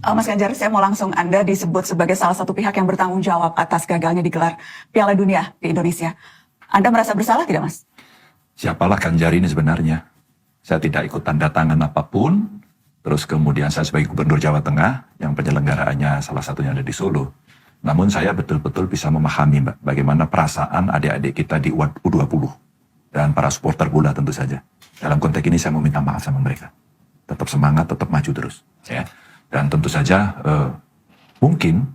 Mas Ganjar, saya mau langsung Anda disebut sebagai salah satu pihak yang bertanggung jawab atas gagalnya digelar Piala Dunia di Indonesia. Anda merasa bersalah tidak, Mas? Siapalah Ganjar ini sebenarnya? Saya tidak ikut tanda tangan apapun. Terus kemudian saya sebagai Gubernur Jawa Tengah, yang penyelenggaraannya salah satunya ada di Solo. Namun saya betul-betul bisa memahami, Mbak, bagaimana perasaan adik-adik kita di U20. Dan para supporter bola tentu saja. Dalam konteks ini saya mau minta maaf sama mereka. Tetap semangat, tetap maju terus. Ya. Dan tentu saja mungkin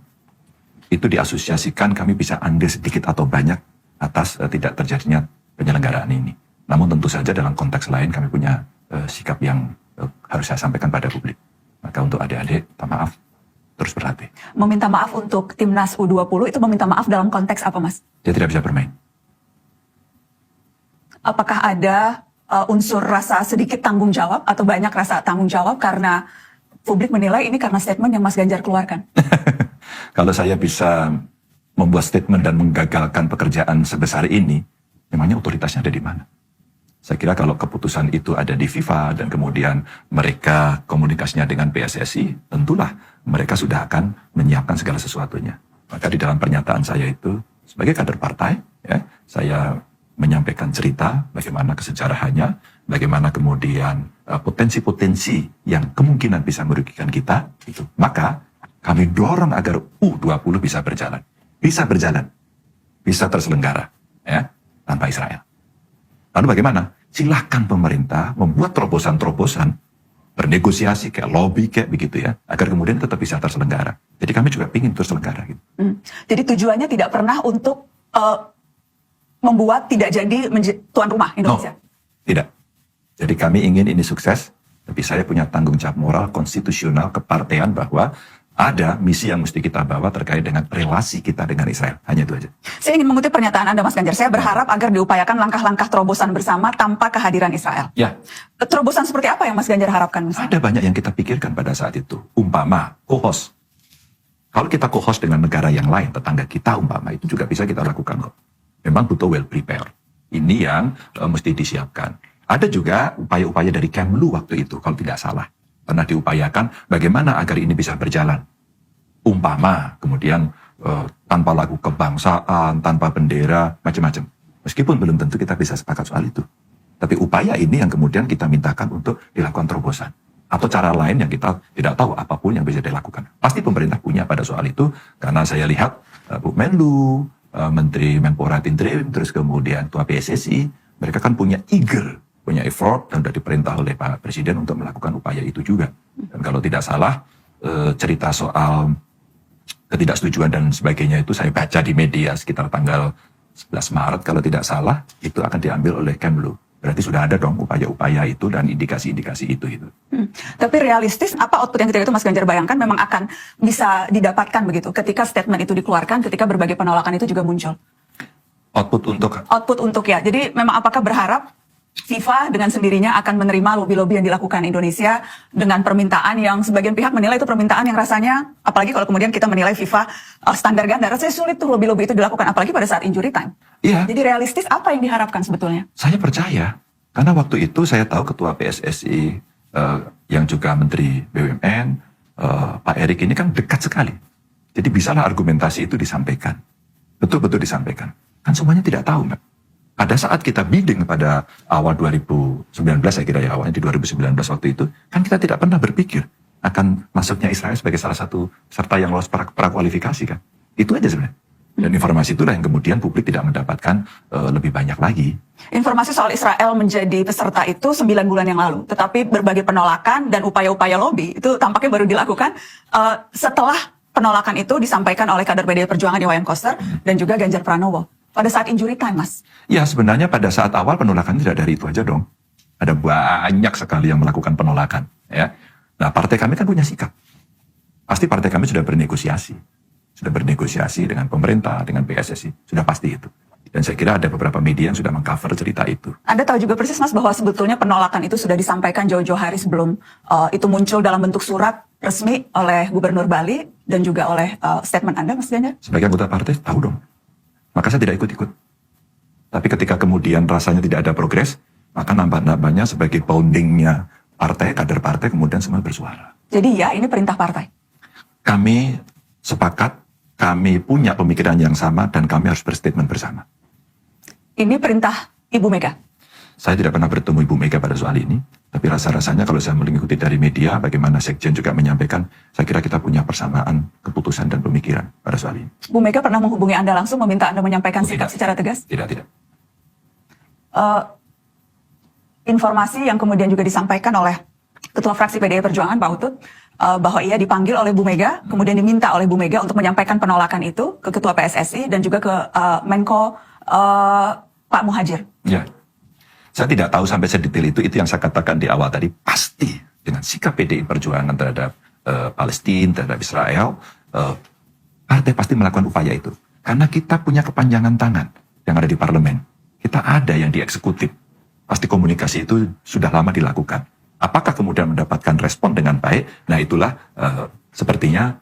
itu diasosiasikan kami bisa andil sedikit atau banyak atas tidak terjadinya penyelenggaraan ini. Namun tentu saja dalam konteks lain kami punya sikap yang harus saya sampaikan pada publik. Maka untuk adik-adik, minta maaf, terus berhati. Meminta maaf untuk timnas U20 itu meminta maaf dalam konteks apa, Mas? Dia tidak bisa bermain. Apakah ada unsur rasa sedikit tanggung jawab atau banyak rasa tanggung jawab karena publik menilai ini karena statement yang Mas Ganjar keluarkan? Kalau saya bisa membuat statement dan menggagalkan pekerjaan sebesar ini, memangnya otoritasnya ada di mana? Saya kira kalau keputusan itu ada di FIFA dan kemudian mereka komunikasinya dengan PSSI, tentulah mereka sudah akan menyiapkan segala sesuatunya. Maka di dalam pernyataan saya itu, sebagai kader partai, ya, saya menyampaikan cerita bagaimana kesejarahannya, bagaimana kemudian potensi-potensi yang kemungkinan bisa merugikan kita, itu. Maka kami dorong agar U20 bisa berjalan, bisa terselenggara, ya, tanpa Israel. Lalu bagaimana? Silahkan pemerintah membuat terobosan-terobosan, bernegosiasi kayak lobby kayak begitu ya, agar kemudian tetap bisa terselenggara. Jadi kami juga ingin terselenggara gitu. Jadi tujuannya tidak pernah untuk membuat tidak jadi tuan rumah Indonesia? No, tidak. Jadi kami ingin ini sukses, tapi saya punya tanggung jawab moral konstitusional kepartean bahwa ada misi yang mesti kita bawa terkait dengan relasi kita dengan Israel. Hanya itu aja. Saya ingin mengutip pernyataan Anda, Mas Ganjar. Saya berharap agar diupayakan langkah-langkah terobosan bersama tanpa kehadiran Israel. Ya. Terobosan seperti apa yang Mas Ganjar harapkan, Mas? Ada banyak yang kita pikirkan pada saat itu. Umpama, co-host. Kalau kita co-host dengan negara yang lain, tetangga kita umpama, itu juga bisa kita lakukan kok. Memang butuh well prepare. Ini yang mesti disiapkan. Ada juga upaya-upaya dari Kemlu waktu itu, kalau tidak salah. Pernah diupayakan bagaimana agar ini bisa berjalan. Umpama, kemudian tanpa lagu kebangsaan, tanpa bendera, macam-macam. Meskipun belum tentu kita bisa sepakat soal itu. Tapi upaya ini yang kemudian kita mintakan untuk dilakukan terobosan. Atau cara lain yang kita tidak tahu apapun yang bisa dilakukan. Pasti pemerintah punya pada soal itu, karena saya lihat Bu Menlu, Menteri Menpora Interim, terus kemudian Ketua PSSI, mereka kan punya punya effort dan sudah diperintah oleh Pak Presiden untuk melakukan upaya itu juga. Dan kalau tidak salah, cerita soal ketidaksetujuan dan sebagainya itu saya baca di media sekitar tanggal 11 Maret, kalau tidak salah, itu akan diambil oleh Kemlu. Berarti sudah ada dong upaya-upaya itu dan indikasi-indikasi itu. Tapi realistis, apa output yang ketika itu Mas Ganjar bayangkan memang akan bisa didapatkan begitu ketika statement itu dikeluarkan, ketika berbagai penolakan itu juga muncul? Output untuk ya. Jadi memang apakah berharap FIFA dengan sendirinya akan menerima lobby-lobby yang dilakukan Indonesia dengan permintaan yang sebagian pihak menilai itu permintaan yang rasanya, apalagi kalau kemudian kita menilai FIFA standar ganda, rasanya sulit tuh lobby-lobby itu dilakukan, apalagi pada saat injury time. Iya. Jadi realistis apa yang diharapkan sebetulnya? Saya percaya, karena waktu itu saya tahu Ketua PSSI yang juga Menteri BUMN, Pak Erik ini kan dekat sekali. Jadi bisalah argumentasi itu disampaikan. Betul-betul disampaikan. Kan semuanya tidak tahu, Mbak. Pada saat kita bidding pada awal 2019, saya kira ya, awalnya di 2019 waktu itu, kan kita tidak pernah berpikir akan masuknya Israel sebagai salah satu peserta yang lolos prakualifikasi kan. Itu aja sebenarnya. Dan informasi itulah yang kemudian publik tidak mendapatkan lebih banyak lagi. Informasi soal Israel menjadi peserta itu 9 bulan yang lalu. Tetapi berbagai penolakan dan upaya-upaya lobby itu tampaknya baru dilakukan setelah penolakan itu disampaikan oleh kader PDI Perjuangan Iwayan Koster dan juga Ganjar Pranowo. Pada saat injury time, Mas? Ya, sebenarnya pada saat awal penolakan tidak dari itu aja dong. Ada banyak sekali yang melakukan penolakan. Ya. Nah, partai kami kan punya sikap. Pasti partai kami sudah bernegosiasi. Sudah bernegosiasi dengan pemerintah, dengan PSSI. Sudah pasti itu. Dan saya kira ada beberapa media yang sudah mengcover cerita itu. Anda tahu juga persis, Mas, bahwa sebetulnya penolakan itu sudah disampaikan jauh-jauh hari sebelum itu muncul dalam bentuk surat resmi oleh Gubernur Bali dan juga oleh statement Anda, Mas Ganjar? Sebagai anggota partai, tahu dong. Maka saya tidak ikut-ikut. Tapi ketika kemudian rasanya tidak ada progres, maka nambah-nambahnya sebagai boundingnya partai, kader partai, kemudian semua bersuara. Jadi ya, ini perintah partai? kami sepakat, kami punya pemikiran yang sama, dan kami harus berstatement bersama. Ini perintah Ibu Mega. Saya tidak pernah bertemu Ibu Mega pada soal ini, tapi rasa-rasanya kalau saya mengikuti dari media, bagaimana Sekjen juga menyampaikan, saya kira kita punya persamaan keputusan dan pemikiran pada soal ini. Bu Mega pernah menghubungi Anda langsung meminta Anda menyampaikan sikap Tidak. secara tegas? Tidak, tidak. Informasi yang kemudian juga disampaikan oleh Ketua Fraksi PDI Perjuangan, Pak Utut, bahwa ia dipanggil oleh Bu Mega, kemudian diminta oleh Bu Mega untuk menyampaikan penolakan itu ke Ketua PSSI dan juga ke Menko Pak Muhadjir. Ya, saya tidak tahu sampai sedetail itu yang saya katakan di awal tadi, pasti dengan sikap PDI Perjuangan terhadap Palestina, terhadap Israel, partai pasti melakukan upaya itu. Karena kita punya kepanjangan tangan yang ada di parlemen. Kita ada yang di eksekutif. Pasti komunikasi itu sudah lama dilakukan. Apakah kemudian mendapatkan respon dengan baik? Nah itulah sepertinya